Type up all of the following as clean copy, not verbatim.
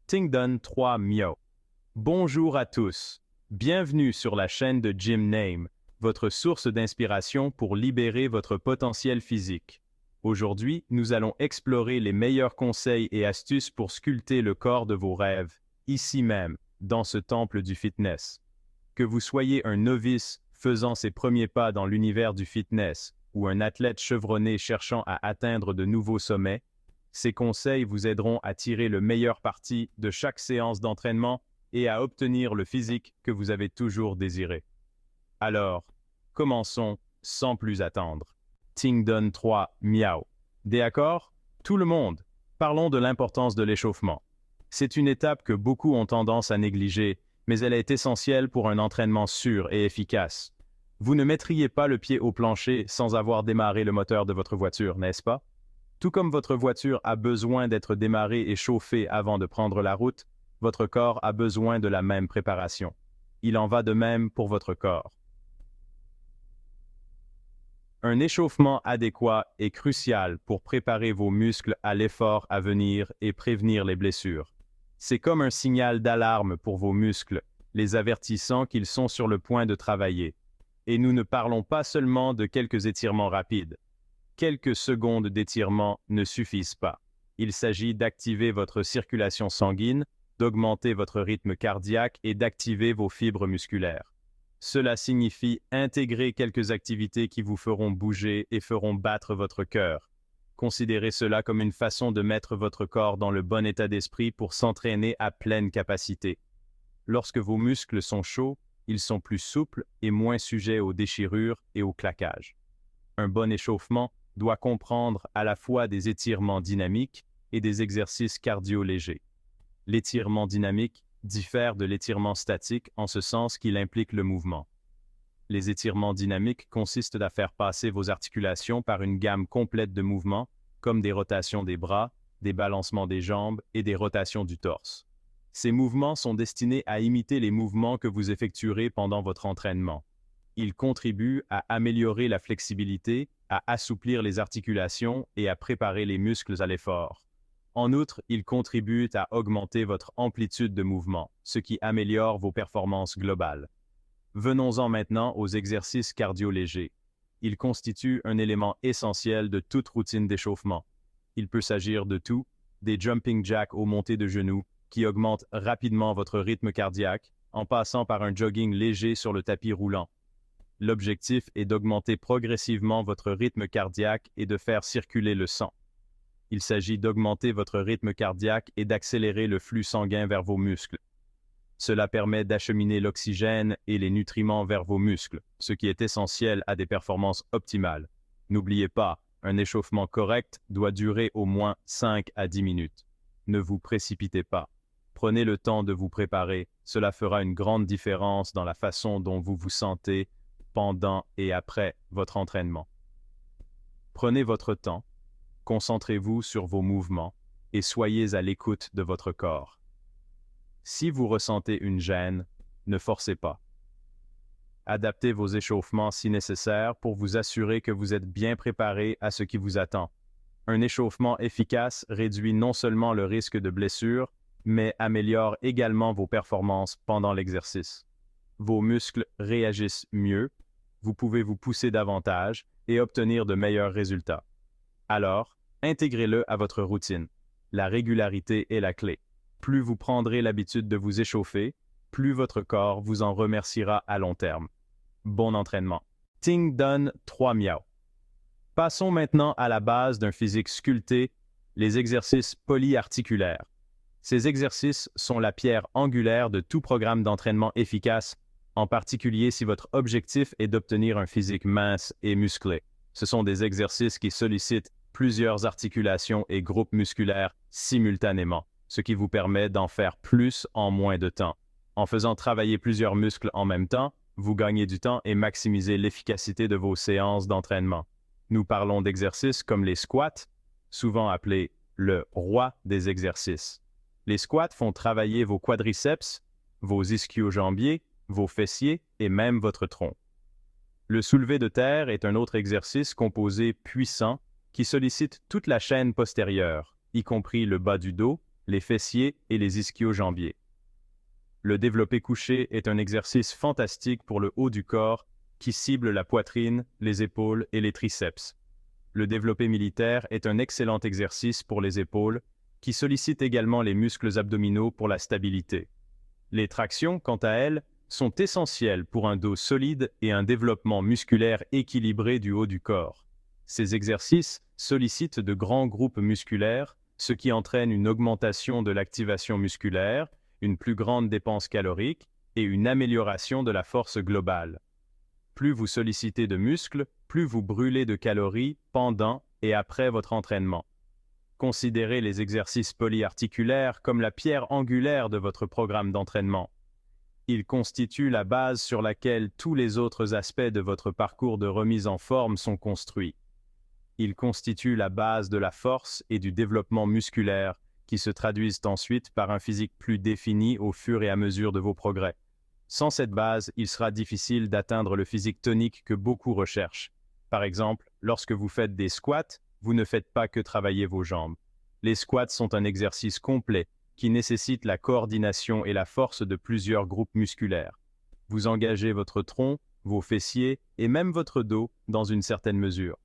Tingdon 3 Miao. Bonjour à tous. Bienvenue sur la chaîne de Gym Name, votre source d'inspiration pour libérer votre potentiel physique. Aujourd'hui, nous allons explorer les meilleurs conseils et astuces pour sculpter le corps de vos rêves, ici même, dans ce temple du fitness. Que vous soyez un novice faisant ses premiers pas dans l'univers du fitness ou un athlète chevronné cherchant à atteindre de nouveaux sommets, ces conseils vous aideront à tirer le meilleur parti de chaque séance d'entraînement et à obtenir le physique que vous avez toujours désiré. Alors, commençons sans plus attendre. Tingdon 3 Miao. D'accord? Tout le monde. Parlons de l'importance de l'échauffement. C'est une étape que beaucoup ont tendance à négliger, mais elle est essentielle pour un entraînement sûr et efficace. Vous ne mettriez pas le pied au plancher sans avoir démarré le moteur de votre voiture, n'est-ce pas? Tout comme votre voiture a besoin d'être démarrée et chauffée avant de prendre la route, votre corps a besoin de la même préparation. Il en va de même pour votre corps. Un échauffement adéquat est crucial pour préparer vos muscles à l'effort à venir et prévenir les blessures. C'est comme un signal d'alarme pour vos muscles, les avertissant qu'ils sont sur le point de travailler. Et nous ne parlons pas seulement de quelques étirements rapides. Quelques secondes d'étirement ne suffisent pas. Il s'agit d'activer votre circulation sanguine, d'augmenter votre rythme cardiaque et d'activer vos fibres musculaires. Cela signifie intégrer quelques activités qui vous feront bouger et feront battre votre cœur. Considérez cela comme une façon de mettre votre corps dans le bon état d'esprit pour s'entraîner à pleine capacité. Lorsque vos muscles sont chauds, ils sont plus souples et moins sujets aux déchirures et aux claquages. Un bon échauffement doit comprendre à la fois des étirements dynamiques et des exercices cardio légers. L'étirement dynamique diffère de l'étirement statique en ce sens qu'il implique le mouvement. Les étirements dynamiques consistent à faire passer vos articulations par une gamme complète de mouvements, comme des rotations des bras, des balancements des jambes et des rotations du torse. Ces mouvements sont destinés à imiter les mouvements que vous effectuerez pendant votre entraînement. Ils contribuent à améliorer la flexibilité, à assouplir les articulations et à préparer les muscles à l'effort. En outre, ils contribuent à augmenter votre amplitude de mouvement, ce qui améliore vos performances globales. Venons-en maintenant aux exercices cardio légers. Ils constituent un élément essentiel de toute routine d'échauffement. Il peut s'agir de tout, des jumping jacks aux montées de genoux, qui augmentent rapidement votre rythme cardiaque, en passant par un jogging léger sur le tapis roulant. L'objectif est d'augmenter progressivement votre rythme cardiaque et de faire circuler le sang. Il s'agit d'augmenter votre rythme cardiaque et d'accélérer le flux sanguin vers vos muscles. Cela permet d'acheminer l'oxygène et les nutriments vers vos muscles, ce qui est essentiel à des performances optimales. N'oubliez pas, un échauffement correct doit durer au moins 5 à 10 minutes. Ne vous précipitez pas. Prenez le temps de vous préparer, cela fera une grande différence dans la façon dont vous vous sentez pendant et après votre entraînement. Prenez votre temps, concentrez-vous sur vos mouvements et soyez à l'écoute de votre corps. Si vous ressentez une gêne, ne forcez pas. Adaptez vos échauffements si nécessaire pour vous assurer que vous êtes bien préparé à ce qui vous attend. Un échauffement efficace réduit non seulement le risque de blessure, mais améliore également vos performances pendant l'exercice. Vos muscles réagissent mieux, vous pouvez vous pousser davantage et obtenir de meilleurs résultats. Alors, intégrez-le à votre routine. La régularité est la clé. Plus vous prendrez l'habitude de vous échauffer, plus votre corps vous en remerciera à long terme. Bon entraînement. Tingdon 3 Miao. Passons maintenant à la base d'un physique sculpté, les exercices polyarticulaires. Ces exercices sont la pierre angulaire de tout programme d'entraînement efficace, en particulier si votre objectif est d'obtenir un physique mince et musclé. Ce sont des exercices qui sollicitent plusieurs articulations et groupes musculaires simultanément, ce qui vous permet d'en faire plus en moins de temps. En faisant travailler plusieurs muscles en même temps, vous gagnez du temps et maximisez l'efficacité de vos séances d'entraînement. Nous parlons d'exercices comme les squats, souvent appelés le roi des exercices. Les squats font travailler vos quadriceps, vos ischio-jambiers, vos fessiers et même votre tronc. Le soulevé de terre est un autre exercice composé puissant qui sollicite toute la chaîne postérieure, y compris le bas du dos, les fessiers et les ischio-jambiers. Le développé couché est un exercice fantastique pour le haut du corps qui cible la poitrine, les épaules et les triceps. Le développé militaire est un excellent exercice pour les épaules qui sollicite également les muscles abdominaux pour la stabilité. Les tractions, quant à elles, sont essentielles pour un dos solide et un développement musculaire équilibré du haut du corps. Ces exercices sollicitent de grands groupes musculaires, ce qui entraîne une augmentation de l'activation musculaire, une plus grande dépense calorique et une amélioration de la force globale. Plus vous sollicitez de muscles, plus vous brûlez de calories pendant et après votre entraînement. Considérez les exercices polyarticulaires comme la pierre angulaire de votre programme d'entraînement. Ils constituent la base sur laquelle tous les autres aspects de votre parcours de remise en forme sont construits. Ils constituent la base de la force et du développement musculaire qui se traduisent ensuite par un physique plus défini au fur et à mesure de vos progrès. Sans cette base, il sera difficile d'atteindre le physique tonique que beaucoup recherchent. Par exemple, lorsque vous faites des squats, vous ne faites pas que travailler vos jambes. Les squats sont un exercice complet qui nécessite la coordination et la force de plusieurs groupes musculaires. Vous engagez votre tronc, vos fessiers et même votre dos dans une certaine mesure.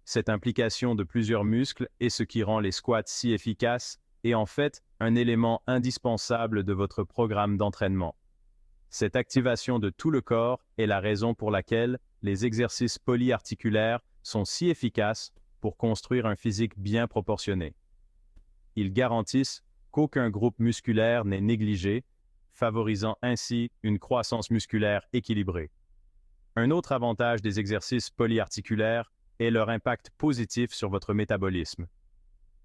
Cette implication de plusieurs muscles est ce qui rend les squats si efficaces et en fait un élément indispensable de votre programme d'entraînement. Cette activation de tout le corps est la raison pour laquelle les exercices polyarticulaires sont si efficaces pour construire un physique bien proportionné. Ils garantissent qu'aucun groupe musculaire n'est négligé, favorisant ainsi une croissance musculaire équilibrée. Un autre avantage des exercices polyarticulaires est leur impact positif sur votre métabolisme.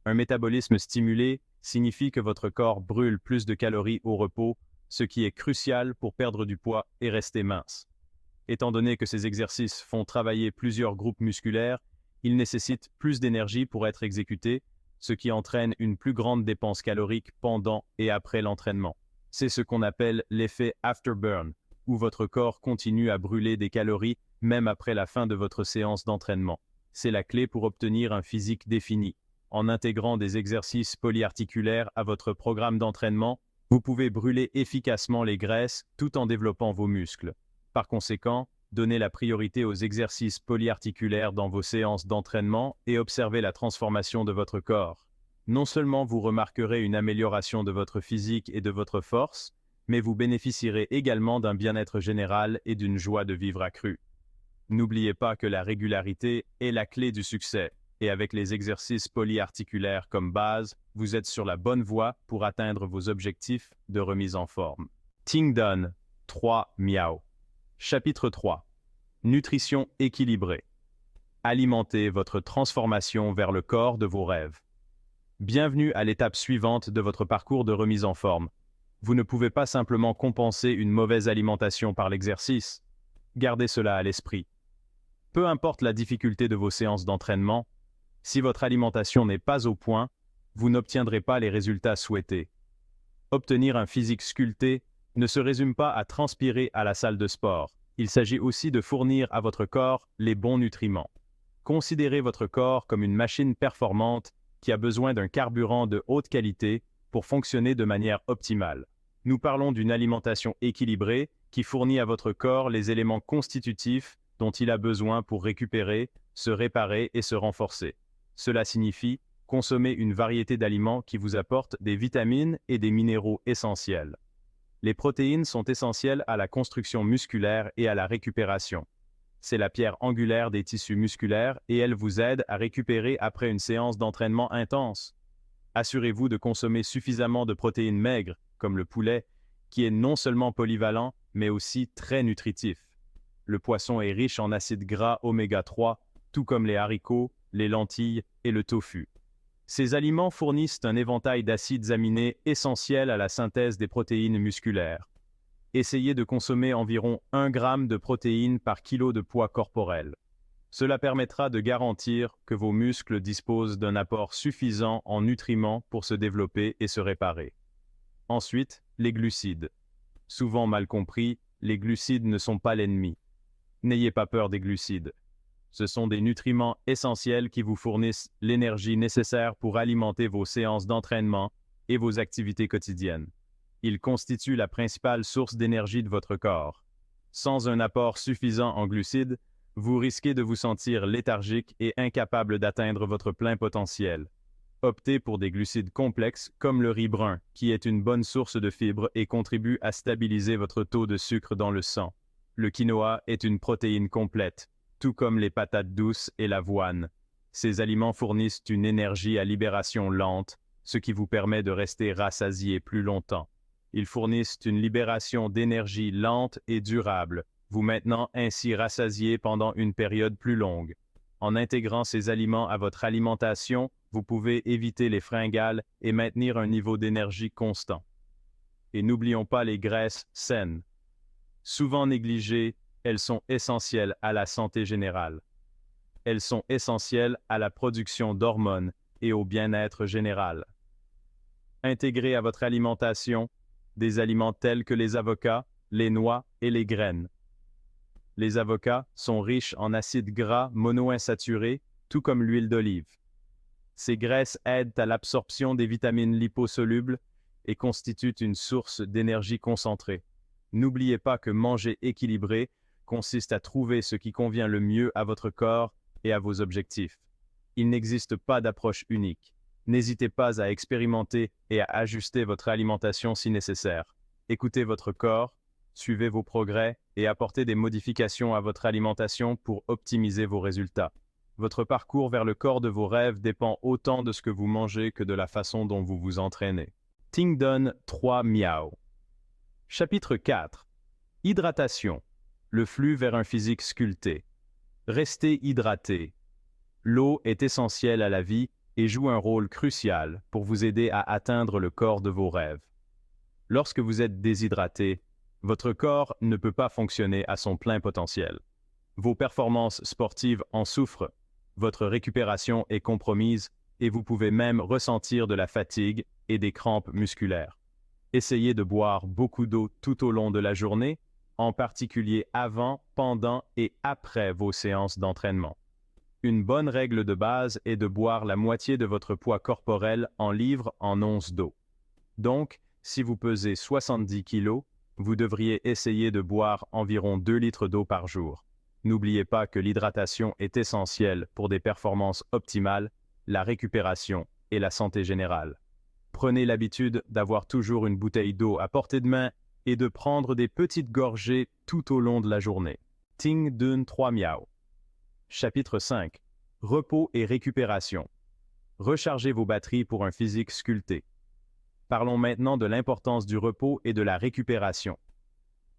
Un métabolisme stimulé signifie que votre corps brûle plus de calories au repos, ce qui est crucial pour perdre du poids et rester mince. Étant donné que ces exercices font travailler plusieurs groupes musculaires, ils nécessitent plus d'énergie pour être exécutés, ce qui entraîne une plus grande dépense calorique pendant et après l'entraînement. C'est ce qu'on appelle l'effet afterburn, où votre corps continue à brûler des calories même après la fin de votre séance d'entraînement. C'est la clé pour obtenir un physique défini. En intégrant des exercices polyarticulaires à votre programme d'entraînement, vous pouvez brûler efficacement les graisses tout en développant vos muscles. Par conséquent, donnez la priorité aux exercices polyarticulaires dans vos séances d'entraînement et observez la transformation de votre corps. Non seulement vous remarquerez une amélioration de votre physique et de votre force, mais vous bénéficierez également d'un bien-être général et d'une joie de vivre accrue. N'oubliez pas que la régularité est la clé du succès, et avec les exercices polyarticulaires comme base, vous êtes sur la bonne voie pour atteindre vos objectifs de remise en forme. Ting Dan 3 Miao. Chapitre 3. Nutrition équilibrée. Alimentez votre transformation vers le corps de vos rêves. Bienvenue à l'étape suivante de votre parcours de remise en forme. Vous ne pouvez pas simplement compenser une mauvaise alimentation par l'exercice. Gardez cela à l'esprit. Peu importe la difficulté de vos séances d'entraînement, si votre alimentation n'est pas au point, vous n'obtiendrez pas les résultats souhaités. Obtenir un physique sculpté ne se résume pas à transpirer à la salle de sport. Il s'agit aussi de fournir à votre corps les bons nutriments. Considérez votre corps comme une machine performante qui a besoin d'un carburant de haute qualité pour fonctionner de manière optimale. Nous parlons d'une alimentation équilibrée qui fournit à votre corps les éléments constitutifs dont il a besoin pour récupérer, se réparer et se renforcer. Cela signifie consommer une variété d'aliments qui vous apportent des vitamines et des minéraux essentiels. Les protéines sont essentielles à la construction musculaire et à la récupération. C'est la pierre angulaire des tissus musculaires et elle vous aide à récupérer après une séance d'entraînement intense. Assurez-vous de consommer suffisamment de protéines maigres, comme le poulet, qui est non seulement polyvalent, mais aussi très nutritif. Le poisson est riche en acides gras oméga 3, tout comme les haricots, les lentilles et le tofu. Ces aliments fournissent un éventail d'acides aminés essentiels à la synthèse des protéines musculaires. Essayez de consommer environ 1 g de protéines par kilo de poids corporel. Cela permettra de garantir que vos muscles disposent d'un apport suffisant en nutriments pour se développer et se réparer. Ensuite, les glucides. Souvent mal compris, les glucides ne sont pas l'ennemi. N'ayez pas peur des glucides. Ce sont des nutriments essentiels qui vous fournissent l'énergie nécessaire pour alimenter vos séances d'entraînement et vos activités quotidiennes. Ils constituent la principale source d'énergie de votre corps. Sans un apport suffisant en glucides, vous risquez de vous sentir léthargique et incapable d'atteindre votre plein potentiel. Optez pour des glucides complexes comme le riz brun, qui est une bonne source de fibres et contribue à stabiliser votre taux de sucre dans le sang. Le quinoa est une protéine complète, tout comme les patates douces et l'avoine. Ces aliments fournissent une énergie à libération lente, ce qui vous permet de rester rassasié plus longtemps. Ils fournissent une libération d'énergie lente et durable, vous maintenant ainsi rassasié pendant une période plus longue. En intégrant ces aliments à votre alimentation, vous pouvez éviter les fringales et maintenir un niveau d'énergie constant. Et n'oublions pas les graisses saines. Souvent négligées, elles sont essentielles à la santé générale. Elles sont essentielles à la production d'hormones et au bien-être général. Intégrez à votre alimentation des aliments tels que les avocats, les noix et les graines. Les avocats sont riches en acides gras monoinsaturés, tout comme l'huile d'olive. Ces graisses aident à l'absorption des vitamines liposolubles et constituent une source d'énergie concentrée. N'oubliez pas que manger équilibré consiste à trouver ce qui convient le mieux à votre corps et à vos objectifs. Il n'existe pas d'approche unique. N'hésitez pas à expérimenter et à ajuster votre alimentation si nécessaire. Écoutez votre corps, suivez vos progrès et apportez des modifications à votre alimentation pour optimiser vos résultats. Votre parcours vers le corps de vos rêves dépend autant de ce que vous mangez que de la façon dont vous vous entraînez. Ting Don 3 Miao. Chapitre 4. Hydratation. Le flux vers un physique sculpté. Restez hydraté. L'eau est essentielle à la vie et joue un rôle crucial pour vous aider à atteindre le corps de vos rêves. Lorsque vous êtes déshydraté, votre corps ne peut pas fonctionner à son plein potentiel. Vos performances sportives en souffrent, votre récupération est compromise et vous pouvez même ressentir de la fatigue et des crampes musculaires. Essayez de boire beaucoup d'eau tout au long de la journée, en particulier avant, pendant et après vos séances d'entraînement. Une bonne règle de base est de boire la moitié de votre poids corporel en livres en onces d'eau. Donc, si vous pesez 70 kg, vous devriez essayer de boire environ 2 litres d'eau par jour. N'oubliez pas que l'hydratation est essentielle pour des performances optimales, la récupération et la santé générale. Prenez l'habitude d'avoir toujours une bouteille d'eau à portée de main et de prendre des petites gorgées tout au long de la journée. Ting Dun 3 Miao. Chapitre 5. Repos et récupération. Rechargez vos batteries pour un physique sculpté. Parlons maintenant de l'importance du repos et de la récupération.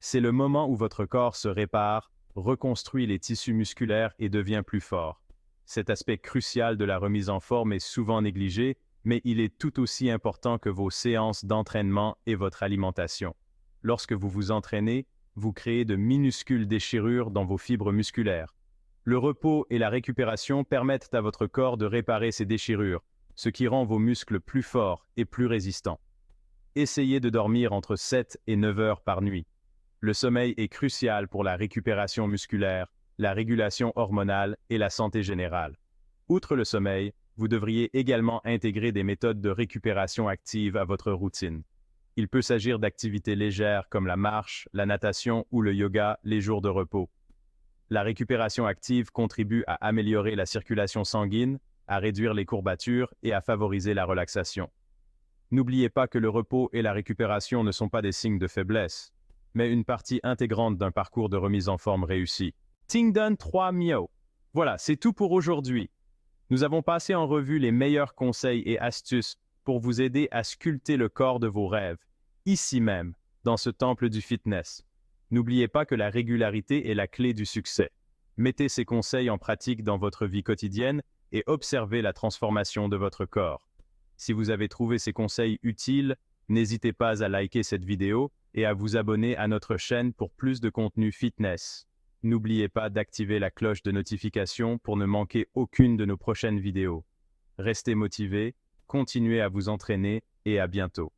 C'est le moment où votre corps se répare, reconstruit les tissus musculaires et devient plus fort. Cet aspect crucial de la remise en forme est souvent négligé, mais il est tout aussi important que vos séances d'entraînement et votre alimentation. Lorsque vous vous entraînez, vous créez de minuscules déchirures dans vos fibres musculaires. Le repos et la récupération permettent à votre corps de réparer ces déchirures, ce qui rend vos muscles plus forts et plus résistants. Essayez de dormir entre 7 et 9 heures par nuit. Le sommeil est crucial pour la récupération musculaire, la régulation hormonale et la santé générale. Outre le sommeil, vous devriez également intégrer des méthodes de récupération active à votre routine. Il peut s'agir d'activités légères comme la marche, la natation ou le yoga les jours de repos. La récupération active contribue à améliorer la circulation sanguine, à réduire les courbatures et à favoriser la relaxation. N'oubliez pas que le repos et la récupération ne sont pas des signes de faiblesse, mais une partie intégrante d'un parcours de remise en forme réussi. Ting Don 3 Miao. Voilà, c'est tout pour aujourd'hui. Nous avons passé en revue les meilleurs conseils et astuces pour vous aider à sculpter le corps de vos rêves, ici même, dans ce temple du fitness. N'oubliez pas que la régularité est la clé du succès. Mettez ces conseils en pratique dans votre vie quotidienne et observez la transformation de votre corps. Si vous avez trouvé ces conseils utiles, n'hésitez pas à liker cette vidéo et à vous abonner à notre chaîne pour plus de contenu fitness. N'oubliez pas d'activer la cloche de notification pour ne manquer aucune de nos prochaines vidéos. Restez motivés, continuez à vous entraîner et à bientôt.